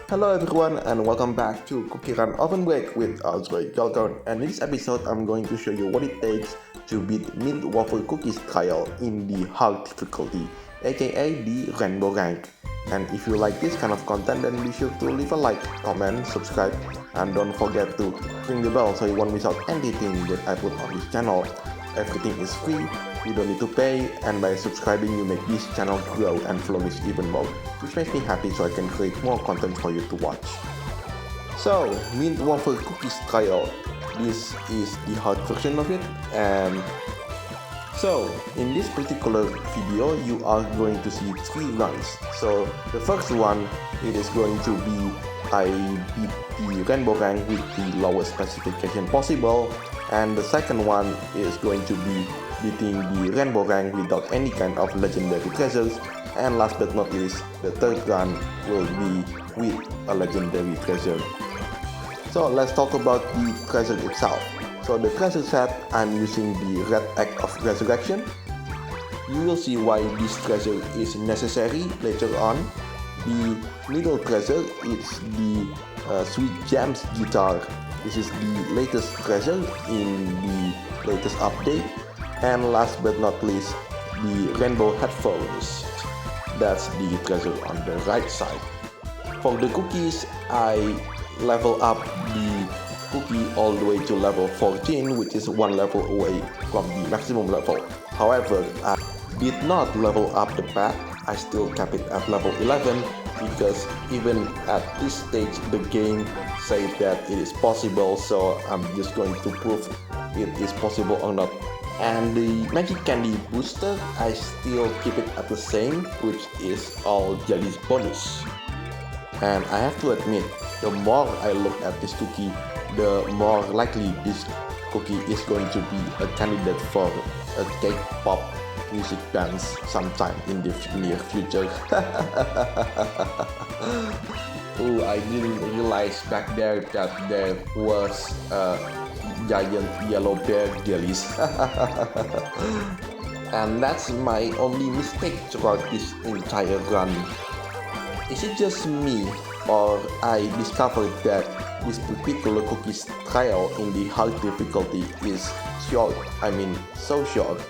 Hello everyone and welcome back to CookieRunOvenBreak with Aljoy Galgon, and in this episode I'm going to show you what it takes to beat Mintwafercookietrial in the hard difficulty, aka the rainbow rank. And if you like this kind of content, then be sure to leave a like, comment, subscribe, and don't forget to ring the bell so you won't miss out anything that I put on this channel. Everything is free, you don't need to pay, and by subscribing you make this channel grow and flourish even more, which makes me happy so I can create more content for you to watch. So, Mintwafercookietrial, this is the hard version of it, and so in this particular video you are going to see 3 runs. So the first one, it is going to be I beat the rainbow rank with the lowest specification possible, and the second one is going to be beating the rainbow rank without any kind of legendary treasures, and last but not least, the third run will be with a legendary treasure. So let's talk about the treasure itself. So the treasure set, I'm using the red egg of resurrection. You will see why this treasure is necessary later on. The middle treasure is the sweet gems guitar. This is the latest treasure in the latest update. And last but not least, the rainbow headphones. That's the treasure on the right side. For the cookies, I level up the cookie all the way to level 14, which is 1 level away from the maximum level. However, I did not level up the pet. I still kept it at level 11 because even at this stage the game says that it is possible, so I'm just going to prove it is possible or not. And the magic candy booster, I still keep it at the same, which is all jelly's bonus. And I have to admit, the more I look at this cookie, the more likely this cookie is going to be a candidate for a K-pop music band sometime in the near future. Oh, I didn't realize back there that there was a giant yellow bear jellies. And that's my only mistake throughout this entire run. Is it just me, or I discovered that this particular cookie's trial in the hard difficulty is short, so short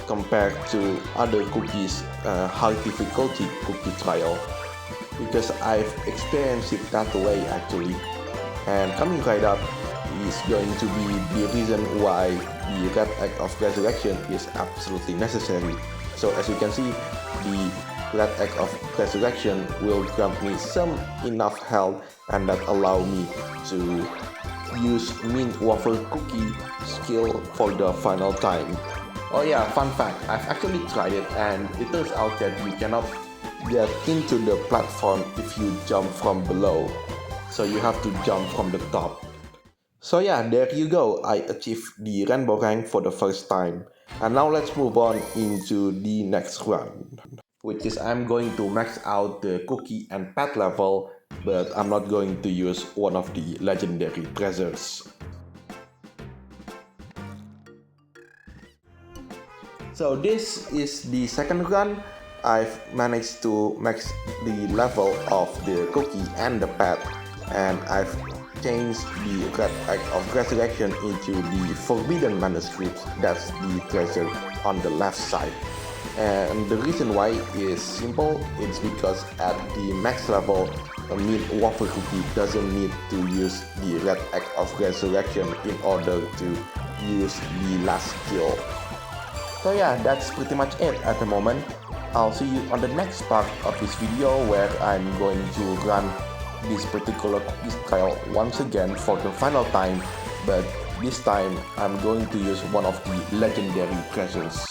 compared to other cookies hard difficulty cookie trial, because I've experienced it that way actually. And coming right up is going to be the reason why the red egg of resurrection is absolutely necessary. So as you can see, the red egg of resurrection will grant me some enough health, and that allow me to use Mintwafercookie skill for the final time. Oh yeah, fun fact, I've actually tried it and it turns out that you cannot get into the platform if you jump from below, so you have to jump from the top. So yeah, there you go, I achieved the rainbow rank for the first time. And now let's move on into the next run, which is I'm going to max out the cookie and pet level, but I'm not going to use one of the legendary treasures. So this is the second run. I've managed to max the level of the cookie and the pet, and I've changed the red egg of resurrection into the forbidden manuscripts. That's the treasure on the left side. And the reason why is simple. It's because at the max level, a Mintwafercookie doesn't need to use the red egg of resurrection in order to use the last skill. So yeah, that's pretty much it at the moment. I'll see you on the next part of this video where I'm going to run this particular cookie trial once again for the final time, but this time I'm going to use one of the legendary treasures.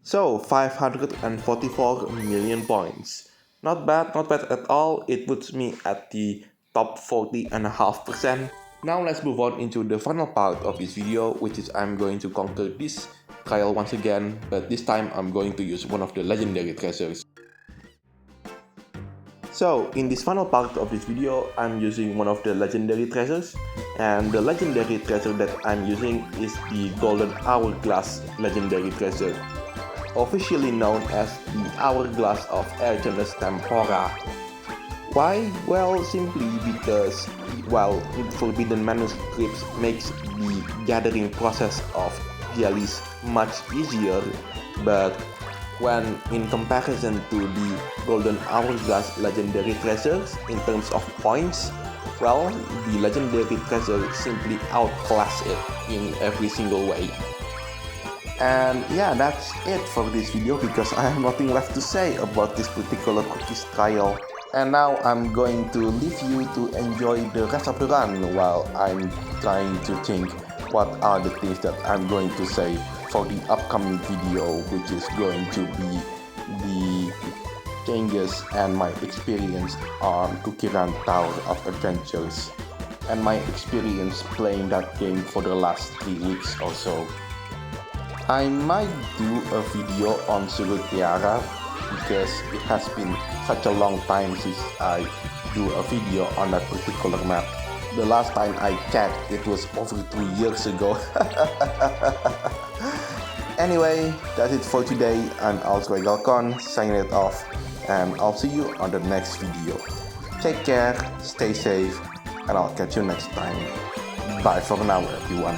So 544 million points. Not bad at all. It puts me at the top 40.5%. Now let's move on into the final part of this video, which is I'm going to conquer this trial once again, but this time I'm going to use one of the legendary treasures. So in this final part of this video, I'm using one of the legendary treasures, and the legendary treasure that I'm using is the Golden Hourglass legendary treasure, officially known as the Hourglass of Argenus Tempora. Why? Well, simply because while forbidden manuscripts makes the gathering process of jellies much easier, but when in comparison to the Golden Hourglass legendary treasures in terms of points, well, the legendary treasure simply outclass it in every single way. And yeah, that's it for this video because I have nothing left to say about this particular cookies trial. And now I'm going to leave you to enjoy the rest of the run while I'm trying to think what are the things that I'm going to say for the upcoming video, which is going to be the changes and my experience on CookieRun Tower of Adventures and my experience playing that game for the last 3 weeks or so. I might do a video on Sugar Tiara because it has been such a long time since I do a video on that particular map. The last time I checked, it was over 2 years ago. Anyway, that's it for today. I'm Altroy Galcon, signing it off, and I'll see you on the next video. Take care, stay safe, and I'll catch you next time. Bye for now, everyone.